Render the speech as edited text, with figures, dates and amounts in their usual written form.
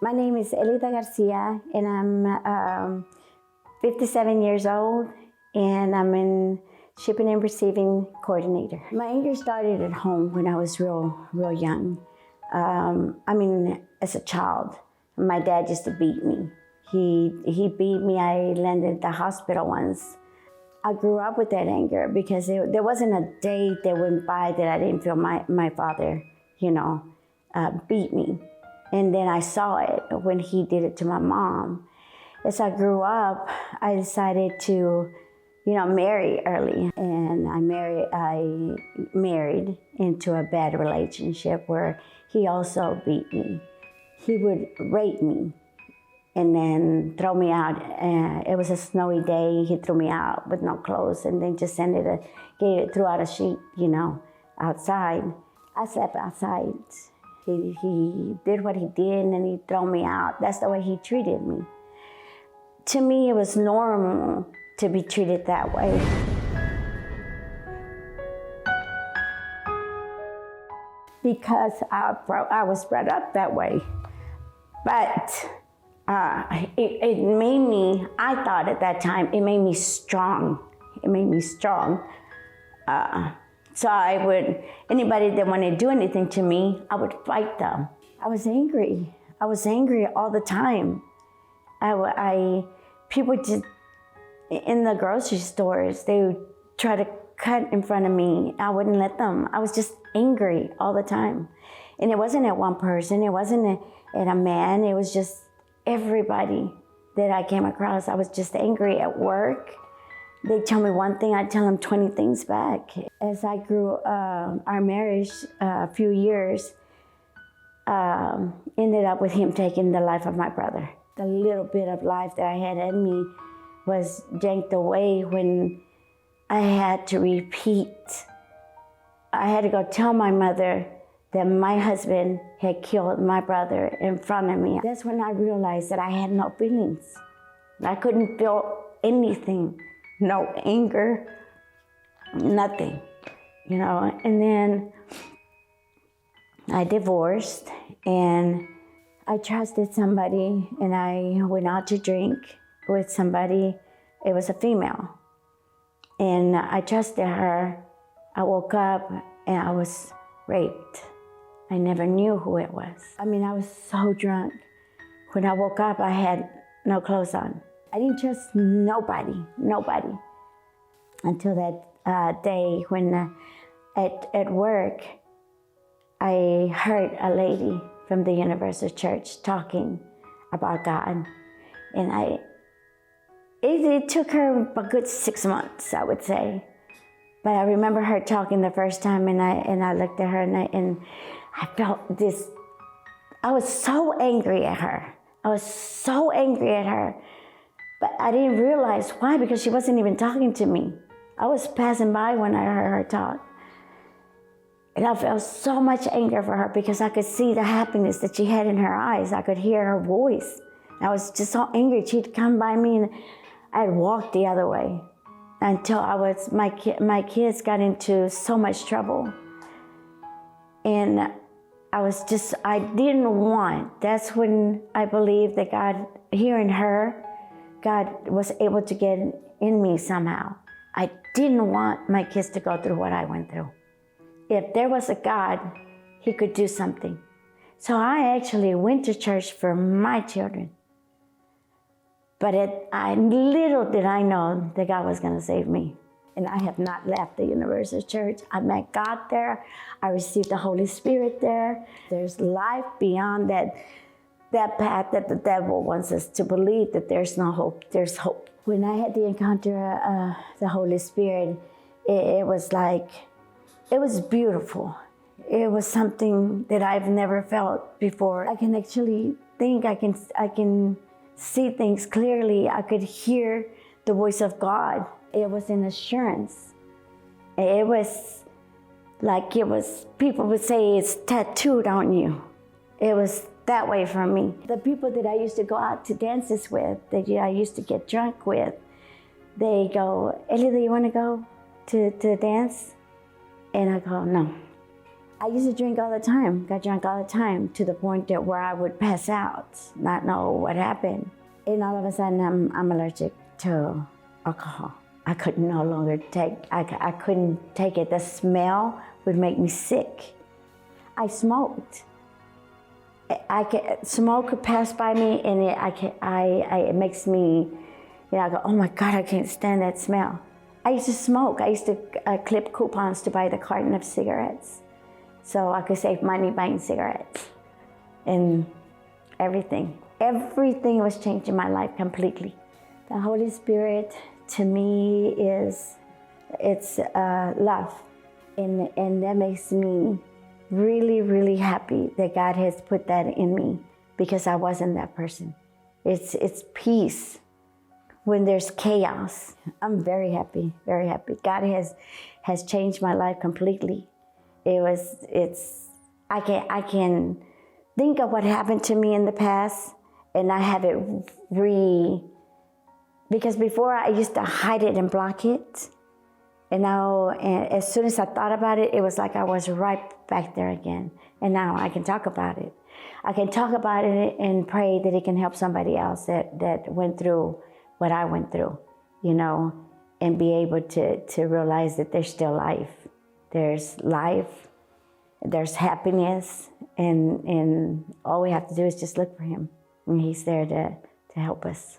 My name is Elida Garcia, and I'm 57 years old, and I'm in shipping and receiving coordinator. My anger started at home when I was real young. As a child, my dad used to beat me. He beat me. I landed at the hospital once. I grew up with that anger because there wasn't a day that went by that I didn't feel my father, beat me. And then I saw it when he did it to my mom. As I grew up, I decided to, marry early. And I married into a bad relationship where he also beat me. He would rape me and then throw me out. It was a snowy day. He threw me out with no clothes and then just threw out a sheet, outside. I slept outside. He did what he did and he threw me out. That's the way he treated me. To me, it was normal to be treated that way. Because I was brought up that way. But it made me, I thought at that time, it made me strong. It made me strong. So anybody that wanted to do anything to me, I would fight them. I was angry. I was angry all the time. People just, in the grocery stores, they would try to cut in front of me. I wouldn't let them. I was just angry all the time. And it wasn't at one person. It wasn't at a man. It was just everybody that I came across. I was just angry at work. They tell me one thing, I tell them 20 things back. As I grew, our marriage, a few years, ended up with him taking the life of my brother. The little bit of life that I had in me was yanked away when I had to repeat. I had to go tell my mother that my husband had killed my brother in front of me. That's when I realized that I had no feelings. I couldn't feel anything. No anger, nothing, And then I divorced and I trusted somebody and I went out to drink with somebody. It was a female. And I trusted her. I woke up and I was raped. I never knew who it was. I was so drunk. When I woke up, I had no clothes on. I didn't trust nobody, until that day when at work, I heard a lady from the Universal Church talking about God. And it took her a good 6 months, I would say. But I remember her talking the first time and I looked at her and I felt this, I was so angry at her. But I didn't realize why, because she wasn't even talking to me. I was passing by when I heard her talk. And I felt so much anger for her because I could see the happiness that she had in her eyes. I could hear her voice. I was just so angry. She'd come by me and I'd walk the other way until my kids got into so much trouble. And I didn't want, that's when I believed that God, hearing her, God was able to get in me somehow. I didn't want my kids to go through what I went through. If there was a God, He could do something. So I actually went to church for my children. But little did I know that God was going to save me. And I have not left the Universal Church. I met God there. I received the Holy Spirit there. There's life beyond that path that the devil wants us to believe that there's no hope. There's hope. When I had the encounter the Holy Spirit, it was beautiful. It was something that I've never felt before. I can actually think, I can see things clearly. I could hear the voice of God. It was an assurance. It was like people would say it's tattooed on you. It was that way for me. The people that I used to go out to dances with, that I used to get drunk with, they go, Elida, you want to go to dance? And I go, no. I used to drink all the time, got drunk all the time, to the point that where I would pass out, not know what happened. And all of a sudden, I'm allergic to alcohol. I could no longer I couldn't take it. The smell would make me sick. I smoked. Smoke could pass by me, and it makes me, I go, oh my God, I can't stand that smell. I used to smoke. I used to clip coupons to buy the carton of cigarettes, so I could save money buying cigarettes. And everything was changing my life completely. The Holy Spirit, to me, it's love, and that makes me really, really happy that God has put that in me, because I wasn't that person. It's peace when there's chaos. I'm very happy, very happy. God has changed my life completely. I can think of what happened to me in the past, and I have it because before I used to hide it and block it. And now, as soon as I thought about it, it was like I was right back there again. And now I can talk about it. I can talk about it and pray that it can help somebody else that went through what I went through, and be able to realize that there's still life. There's life, there's happiness, and all we have to do is just look for Him. And He's there to help us.